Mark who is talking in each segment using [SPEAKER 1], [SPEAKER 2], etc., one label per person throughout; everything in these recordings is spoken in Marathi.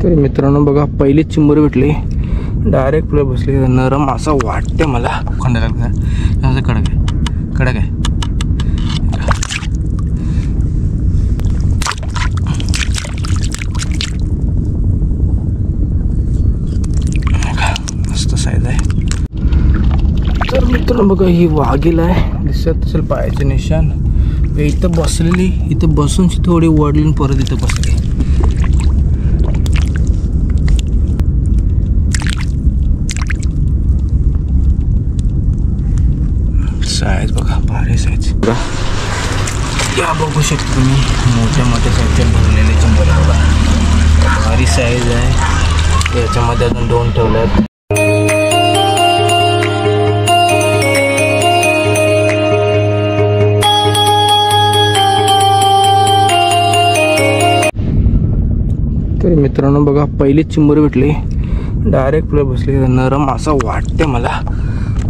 [SPEAKER 1] तर मित्रांनो बघा, पहिली चिंबर भेटली, डायरेक्ट पुढे बसली. नरम असा वाटते मला. खंडाला कडक आहे, कडक आहे. मस्त साईज आहे. तर मित्रांनो बघा, ही वाघील आहे, दिसत असेल पायाचे निशाण. इथं बसलेली, इथं बसून थोडी वडली परत इथं बसली. साईज बघा, भारी साईज बघा. या बघू शकता तुम्ही, मोठ्या मोठ्या साईजच्या भरलेले चिंबर बघा, भारी साईज आहे. याच्यामध्ये अजून 2 ठेवल्यात. तर मित्रांनो बघा, पहिली चिंबर भेटली, डायरेक्ट पुढे बसली. नरम असा वाटते मला,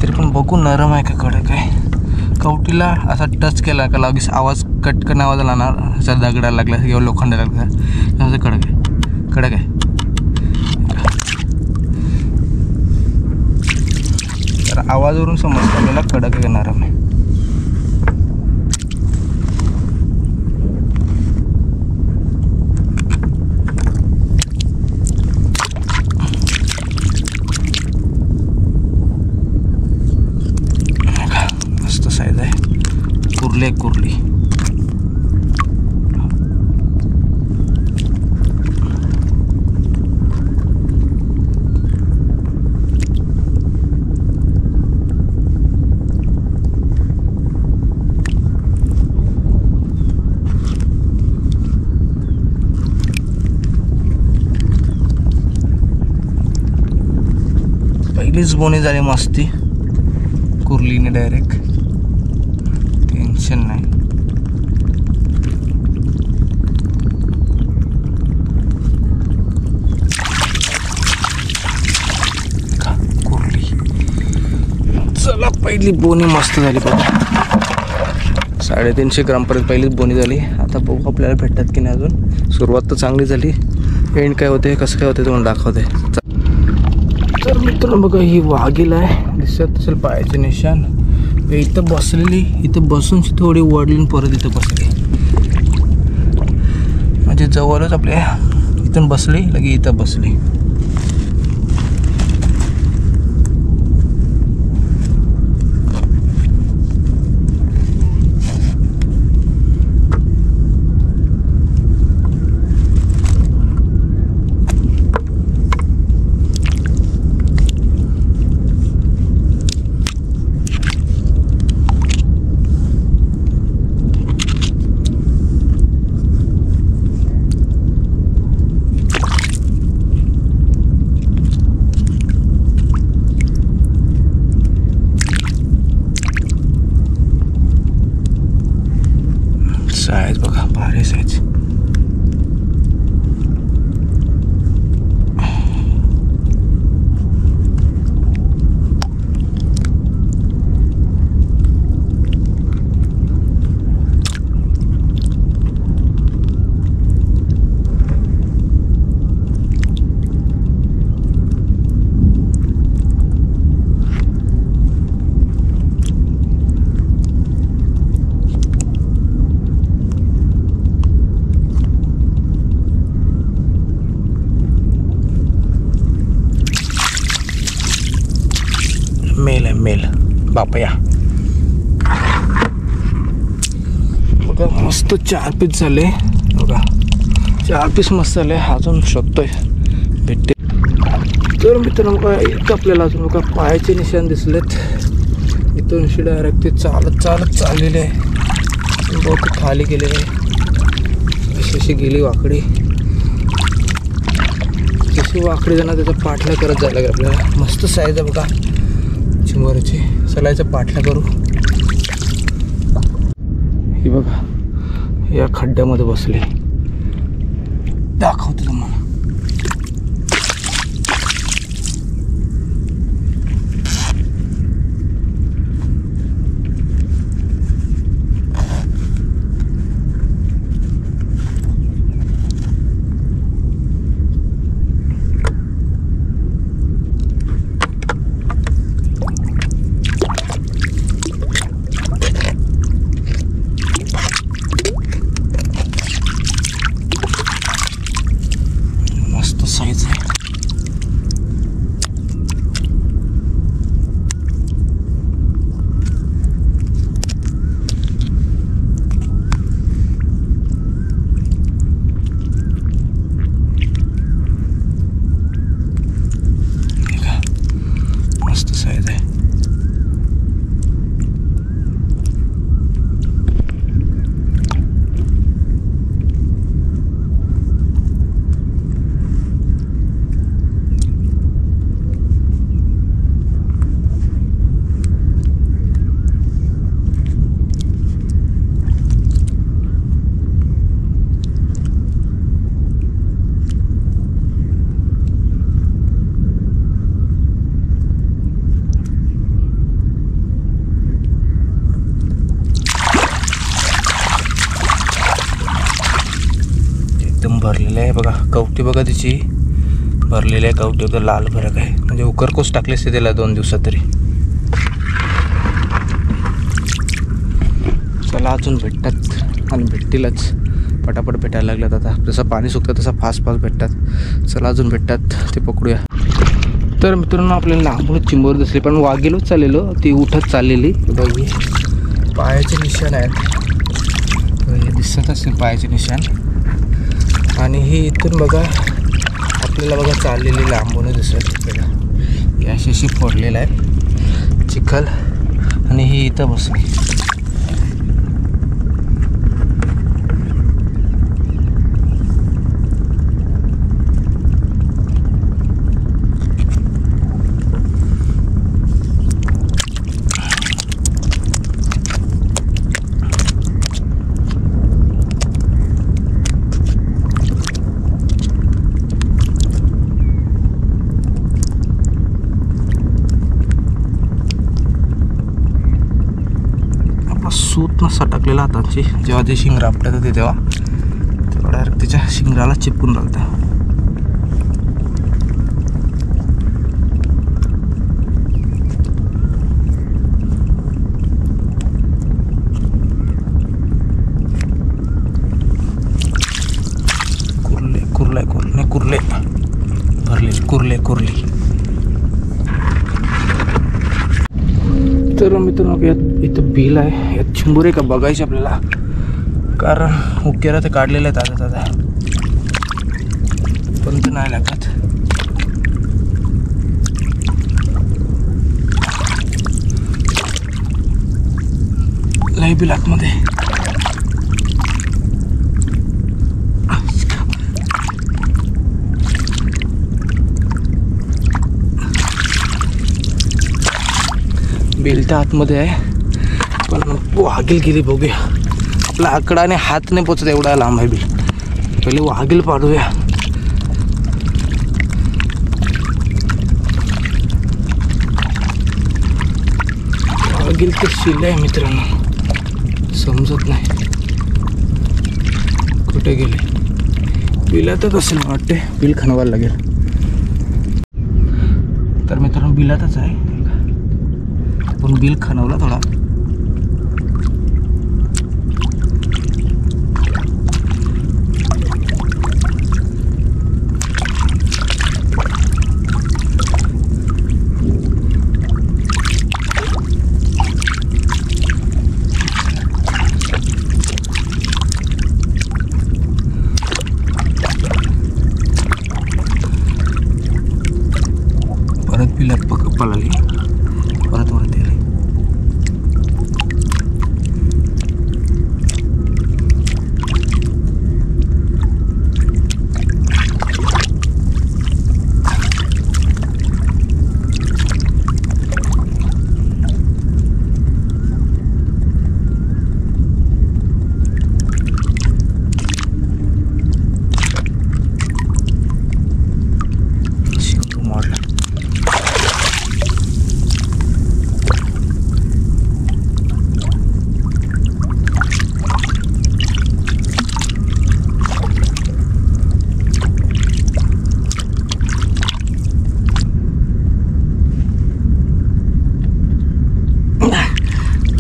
[SPEAKER 1] तरी पण बघू नरम आहे का कडक आहे. कवटीला असा टच केला का लगेच आवाज, कटकन आवाज आला ना, असा दगडाला लागला किंवा लोखंडाला लागला, असं कडक आहे, कडक आहे. तर आवाजावरून समजतं आपल्याला कडक आहे का नरम आहे. साईज आहे, कुर्ली कुर्ली. पहिलीच बोनी झाली मस्ती कुर्लीने, डायरेक्ट टेन्शन नाही. कुर्ली, चला पहिली बोनी मस्त झाली बघा. 350 ग्रामपर्यंत पहिलीच बोनी झाली. आता बघू आपल्याला भेटतात की नाही. अजून सुरुवात तर चांगली झाली, एंड काय होते, कसं काय होते तुम्हाला दाखवते. तर मित्रांनो बघा, ही वाघील आहे, दिसत असेल पायाचे निशाण. इथं बसलेली, इथं बसून थोडी वडली परत इथं बसली. म्हणजे जवळच आपल्या इथून बसली, लगे इथं बसली. साईज बघा, भारी साईज. मेल आहे, मेल बापया. बघा मस्त 4 पीस झाले बघा, 4 पीस मस्त झाले. अजून शोधतोय भेटते. तर मित्रांनो बघा, इथं आपल्याला अजून बघा पायाचे निशाण दिसलेत. इथून डायरेक्ट ते चालत चालत चाललेले आहे. बहुत खाली गेलेले आहे, अशी गेली वाकडी. जशी वाकडी जाणार त्याचा पाठला करत जायला लागेल आपल्याला. मस्त साईज आहे बघा चिंबोरीची. चलायचं पाठला करू. ही बघा, या खड्ड्यामध्ये बसली, दाखवतो तुम्हाला. भरलेलं आहे बघा. कवटी बघा तिची भरलेली आहे. कवटी बघा लाल भरक आहे, म्हणजे उकरकोस टाकले असते त्याला 2 दिवसात तरी. चला अजून भेटतात आणि भेटतीलच, पटापट भेटायला लागल्यात आता. जसं पाणी सुकतं तसं फास्ट भेटतात. चला अजून भेटतात ते पकडूया. तर मित्रांनो आपल्याला लांबून चिंबोर दिसली, पण वाघेलोच चाललेलो, ती उठत चाललेली. बघी पायाचे निशाण आहेत, हे दिसत असतील पायाचे निशाण. आणि ही इथून बघा आपल्याला बघा चाललेली लांबून दिसत बघा. ही अशी फोडलेलं आहे चिखल, आणि ही इथं बसली. सूत नसा टाकलेला हातांची, जेव्हा ते शिंग आपटत होते तेव्हा डायरेक्ट तिच्या शिंगराला चिपकून राहतं. कुर्ले कुर्ले कुर्ले कुर्ले भरले कुर्ले कुर्ली. तर मित्रांनो यात इथं बिल आहे, यात चिंबोरे का बघायचे आपल्याला, कारण उकेरा ते काढलेलं आहे ताजा ताजा, पण ते नाही लागत. लय बिल आतमध्ये. बिल तर आतमध्ये आहे, पण वाघील गेली बघूया. आपला आकडाने हात नाही पोचत एवढा लांब आहे बिल. पहिले वाघील पाडूया. वाघील तर शिल आहे मित्रांनो, समजत नाही कुठे गेले. बिलातच असेल वाटते, बिल खणवायला लागेल. तर मित्रांनो बिलातच आहे, पण बिल खणवला थोडा. परत बिलात पळाली, परत वरती आली.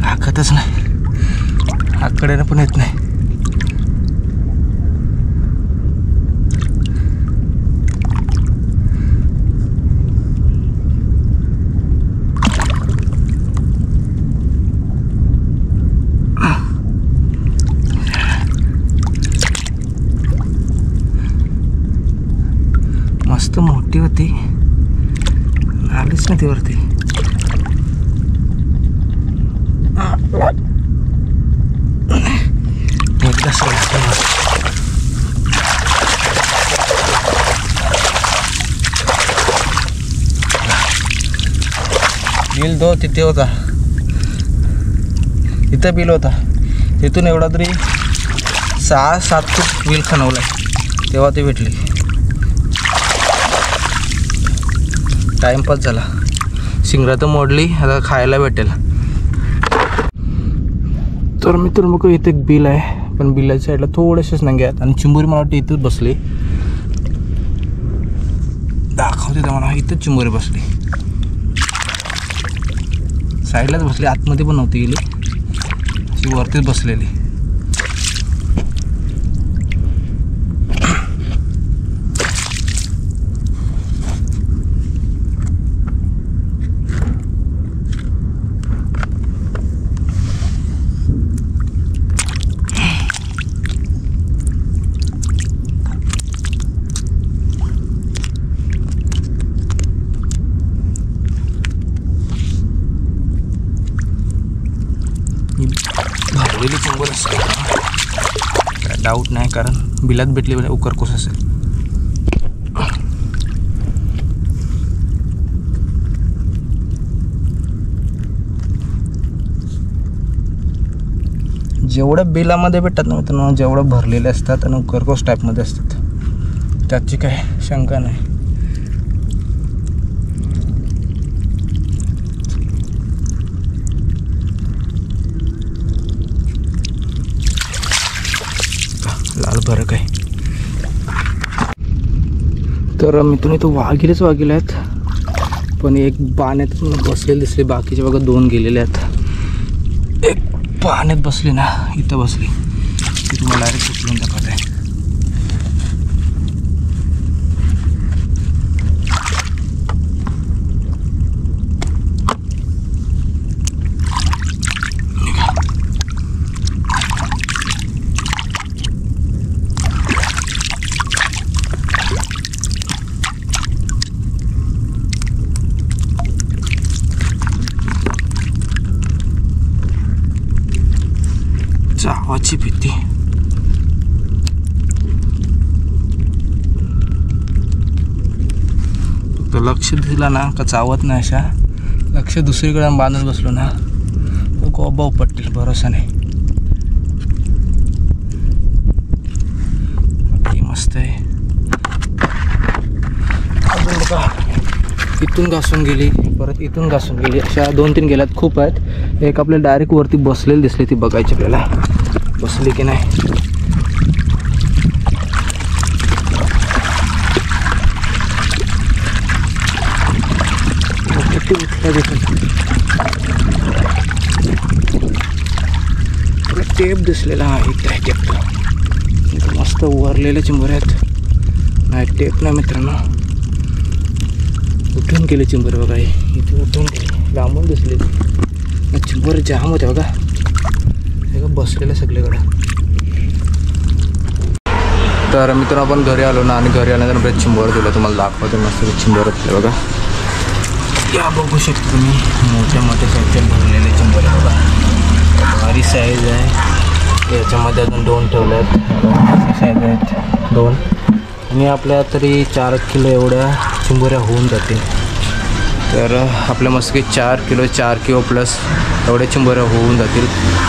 [SPEAKER 1] हाकतच नाही, हातकड्यानं पण येत नाही. मस्त मोठी होती, आलीच नाही ती वरती. बिल दो तिथे होता, इथं बिल होता, तिथून एवढा तरी 6-7 फूट बिल खणवलाय, तेव्हा ती भेटली. टाइमपास झाला. शिंगरा तर मोडली, आता खायला भेटेल. तर मित्रांनो बघा इथे एक बिल आहे, पण बिलाच्या साईडला थोडेसेच नंगे आहेत, आणि चिंबोरी मला वाटते इथंच बसली. वरती जाऊन इथंच चिंबोरी बसली, साईडलाच बसली, आतमध्ये पण नव्हती गेली, अशी वरतीच बसलेली. भरलेली चिंबोरी असेल, काय डाऊट नाही, कारण बिलात भेटली उकरकोस असेल. जेवढं बिलामध्ये भेटतात ना मित्रांनो, जेवढं भरलेले असतात आणि उकरकोस टाईपमध्ये असतात, त्याची काय शंका नाही. लाल भरक आहे. तर मित्रांनो इथं वाघिलेच आहेत, पण एक पाण्यात बसलेले दिसले, बाकीचे बघा 2 गेलेले आहेत. एक पाण्यात बसली ना, इथं बसली ती तुम्हाला डायरेक्ट उचलून दाखवत आहे. चावाची भीती. तो लक्ष दिला ना का चावत नाही, अशा लक्ष दुसरीकडे बांधून बसलो ना तो कोबा उपटतील, भरोसा नाही. मस्त आहे. अजून बघा इथून घासून गेली, परत इथून घासून गेली, अशा 2-3 गेल्यात, खूप आहेत. एक आपल्याला डायरेक्ट वरती बसलेली दिसली, ती बघायची आपल्याला बसली की नाही. टेप दिसलेला आहे, त्या टेप मस्त वरलेल्या चिंबोऱ्यात नाही, टेप नाही मित्रांनो, उठून गेले चिंबोरे बघा, इथे उठून गेले, लांबून दिसले चिंबोरे, जाम होते बघा, हे का बसलेलं सगळीकडं. तर मित्रांनो आपण घरी आलो ना, आणि घरी आल्यानंतर आपल्या चिंबोरं दिलं, तुम्हाला दाखवतो मस्त चिंबोरं दिले बघा. या बघू शकता तुम्ही, मोठ्या मोठ्या साईजचे भरलेले चिंबोरे बघा, भारी साईज आहे. याच्यामध्ये अजून 2 ठेवले आहेत, साईज आहेत 2, आणि आपल्या तरी 4 किलो एवढ्या चिंबोऱ्या होऊन जातील. तर आपल्या मस्त 4 किलो प्लस एवढ्या चिंबोऱ्या होऊन जातील.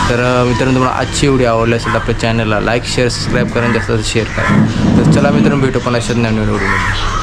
[SPEAKER 1] तर मित्रांनो तुम्हाला आजची व्हिडिओ आवडली असेल तर आपल्या चॅनलला लाईक शेअर सबस्क्राईब करा, जास्त शेअर करा. तर चला मित्रांनो भेटू पण अशाच नवीन व्हिडिओ.